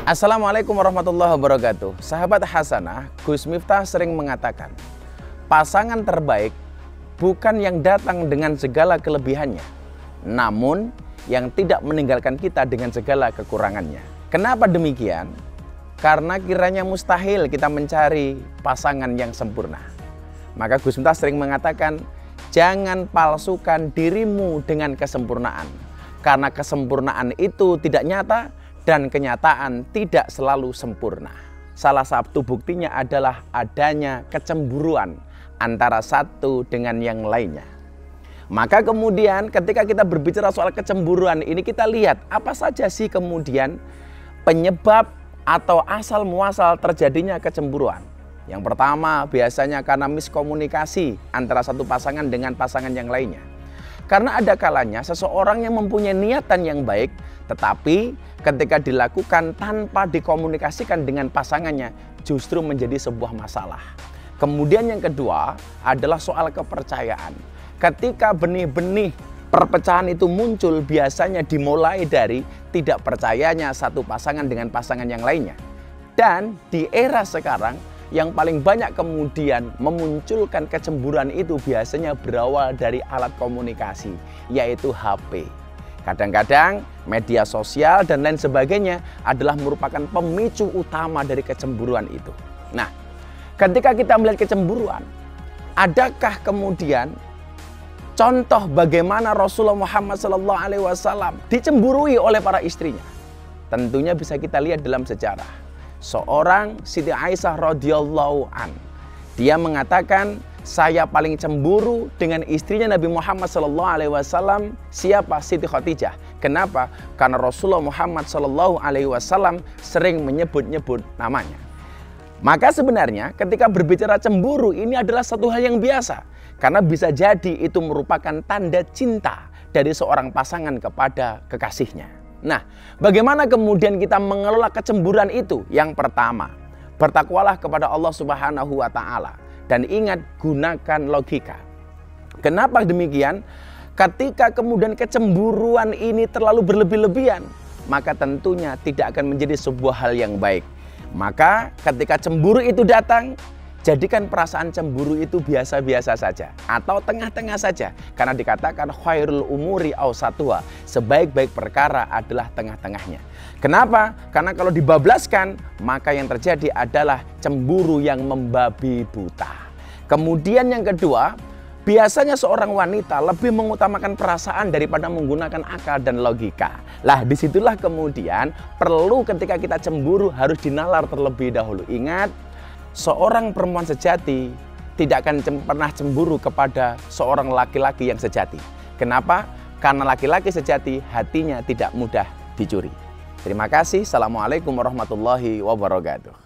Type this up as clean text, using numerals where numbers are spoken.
Assalamualaikum warahmatullahi wabarakatuh. Sahabat Hasanah, Gus Miftah sering mengatakan, pasangan terbaik bukan yang datang dengan segala kelebihannya, namun yang tidak meninggalkan kita dengan segala kekurangannya. Kenapa demikian? Karena kiranya mustahil kita mencari pasangan yang sempurna. Maka Gus Miftah sering mengatakan, jangan palsukan dirimu dengan kesempurnaan, karena kesempurnaan itu tidak nyata dan kenyataan tidak selalu sempurna. Salah satu buktinya adalah adanya kecemburuan antara satu dengan yang lainnya. Maka kemudian ketika kita berbicara soal kecemburuan ini, kita lihat apa saja sih kemudian penyebab atau asal muasal terjadinya kecemburuan. Yang pertama biasanya karena miskomunikasi antara satu pasangan dengan pasangan yang lainnya. Karena ada kalanya seseorang yang mempunyai niatan yang baik, tetapi ketika dilakukan tanpa dikomunikasikan dengan pasangannya justru menjadi sebuah masalah. Kemudian yang kedua adalah soal kepercayaan. Ketika benih-benih perpecahan itu muncul, biasanya dimulai dari tidak percayanya satu pasangan dengan pasangan yang lainnya. Dan di era sekarang, yang paling banyak kemudian memunculkan kecemburuan itu biasanya berawal dari alat komunikasi, yaitu HP. Kadang-kadang media sosial dan lain sebagainya adalah merupakan pemicu utama dari kecemburuan itu. Nah, ketika kita melihat kecemburuan, adakah kemudian contoh bagaimana Rasulullah Muhammad SAW dicemburui oleh para istrinya? Tentunya bisa kita lihat dalam sejarah. Seorang Siti Aisyah radhiyallahu an, dia mengatakan, saya paling cemburu dengan istrinya Nabi Muhammad SAW. Siapa? Siti Khadijah. Kenapa? Karena Rasulullah Muhammad SAW sering menyebut-nyebut namanya. Maka sebenarnya ketika berbicara cemburu ini adalah satu hal yang biasa, karena bisa jadi itu merupakan tanda cinta dari seorang pasangan kepada kekasihnya. Nah, bagaimana kemudian kita mengelola kecemburuan itu? Yang pertama, bertakwalah kepada Allah Subhanahu wa Ta'ala, dan ingat, gunakan logika. Kenapa demikian? Ketika kemudian kecemburuan ini terlalu berlebih-lebihan, maka tentunya tidak akan menjadi sebuah hal yang baik. Maka ketika cemburu itu datang, jadikan perasaan cemburu itu biasa-biasa saja atau tengah-tengah saja, karena dikatakan khairul umuri awsatuha, sebaik-baik perkara adalah tengah-tengahnya. Kenapa? Karena kalau dibablaskan, maka yang terjadi adalah cemburu yang membabi buta. Kemudian yang kedua, biasanya seorang wanita lebih mengutamakan perasaan daripada menggunakan akal dan logika. Lah, disitulah kemudian perlu ketika kita cemburu harus dinalar terlebih dahulu. Ingat, seorang perempuan sejati tidak akan pernah cemburu kepada seorang laki-laki yang sejati. Kenapa? Karena laki-laki sejati hatinya tidak mudah dicuri. Terima kasih. Assalamualaikum warahmatullahi wabarakatuh.